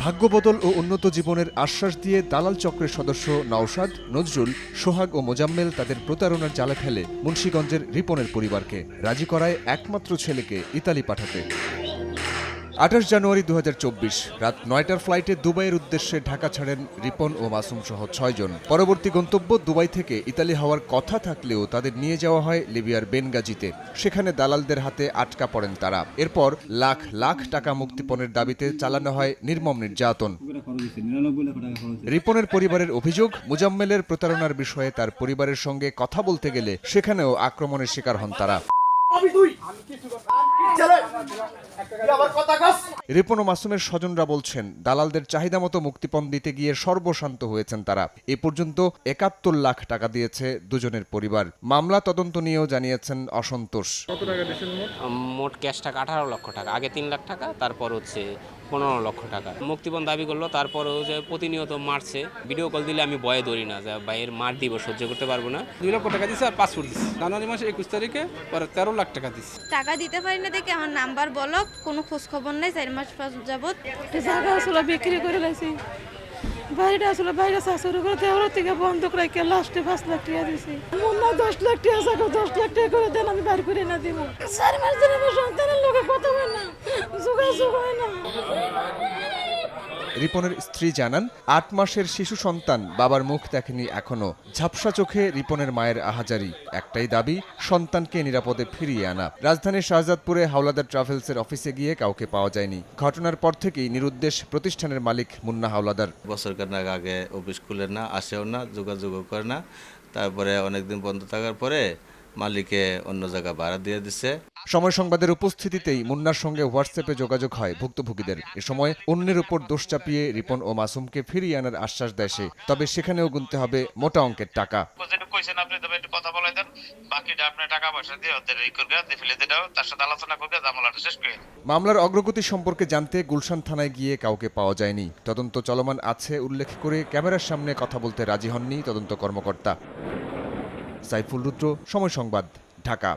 ভাগ্যবদল ও উন্নত জীবনের আশ্বাস দিয়ে দালাল চক্রের সদস্য নওশাদ, নজরুল, সোহাগ ও মোজাম্মেল তাদের প্রতারণার জালে ফেলে মুন্সিগঞ্জের রিপনের পরিবারকে রাজি করায় একমাত্র ছেলেকে ইতালি পাঠাতে। ২৮ জানুয়ারি ২০২৪ রাত ৯টার ফ্লাইটে দুবাইয়ের উদ্দেশ্যে ঢাকা ছাড়েন রিপন ও মাসুম সহ ৬ জন। পরবর্তী গন্তব্য দুবাই থেকে ইতালি হওয়ার কথা থাকলেও তাদের নিয়ে যাওয়া হয় লিবিয়ার বেনগাজিতে। সেখানে দালালদের হাতে আটকা পড়েন তারা। এরপর লাখ লাখ টাকা মুক্তিপণের দাবিতে চালানো হয় নির্মম নির্যাতন। রিপনের পরিবারের অভিযোগ, মোজাম্মেলের প্রতারণার বিষয়ে তার পরিবারের সঙ্গে কথা বলতে গেলে সেখানেও আক্রমণের শিকার হন তারা। রিপন ও মাসুমের স্বজনরা বলছেন, দালালদের চাহিদা মতো মুক্তিপণ দিতে গিয়ে সর্বশান্ত হয়েছেন তারা। এ পর্যন্ত ৭১ লাখ টাকা দিয়েছে দুজনের পরিবার। মামলা তদন্ত নিয়েও জানিয়েছেন অসন্তোষ। কত টাকা দিয়েছেন মোট ক্যাশ টাকা ১৮ লক্ষ টাকা, আগে ৩ লাখ টাকা, তারপর হচ্ছে ১৫ লক্ষ টাকা মুক্তিপণ দাবি করলো। তারপরেও যে প্রতিনিয়ত মারছে, ভিডিও কল দিলে আমি ভয়ে ধরি না যে ভাইয়ের মার দিব, সহ্য করতে পারবো না। ২ লক্ষ টাকা দিচ্ছে আর পাসপোর্ট দিচ্ছে জানুয়ারি মাসে ২১ তারিখে, পরে ১৩ লাখ টাকা দিচ্ছে। টাকা দিতে পারি না দেখে আমার নাম্বার বলো, কোনো খোঁজ খবর নেই। ৪ মাস যাবত জায়গা আসলে বিক্রি করে লাইছি, বাড়িটা আসলে বাইরে শাশুড়ি করে দেওয়ার থেকে বন্ধক রেখে লাস্টে ৫ লাখ টাকা দিছি। মুন্না ১০ লাখ টাকা আছে, ১০ লাখ টাকা করে দেন, আমি বাড়ি করে না দিব। ৪ মাস ধরে আমার সন্তানের লোকে কথা হয় না, যোগাযোগ হয় না। রিপনের স্ত্রী জানান, ৮ মাসের শিশু সন্তান বাবার মুখ দেখেনি এখনো। ঝাপসা চোখে রিপনের মায়ের আহাজারি, একটাই দাবি, সন্তানকে নিরাপদে ফিরিয়ে আনা। রাজধানীর শাহজাদপুরে হাওলাদার ট্রাভেলসের অফিসে গিয়ে কাউকে পাওয়া যায়নি। ঘটনার পর থেকেই নিরুদ্দেশ প্রতিষ্ঠানের মালিক মুন্না হাওলাদার। বছর খানেক আগে অফিস খুলে না, আসেও না, যোগাযোগও করে না। তারপরে অনেকদিন বন্ধ থাকার পরে মালিকে অন্য জায়গা ভাড়া দিয়ে দিচ্ছে। সময় সংবাদের উপস্থিতিতেই মুন্নার সঙ্গে হোয়াটসঅ্যাপে যোগাযোগ হয় ভুক্তভোগীদের। এ সময় অন্যের উপর দোষ চাপিয়ে রিপন ও মাসুমকে ফিরিয়ে আনার আশ্বাস দেয় সে। তবে সেখানেও গুনতে হবে মোটা অঙ্কের টাকা। মামলার অগ্রগতি সম্পর্কে জানতে গুলশান থানায় গিয়ে কাউকে পাওয়া যায়নি। তদন্ত চলমান আছে উল্লেখ করে ক্যামেরার সামনে কথা বলতে রাজি হননি তদন্ত কর্মকর্তা। সাইফুল রুদ্র, সময় সংবাদ, ঢাকা।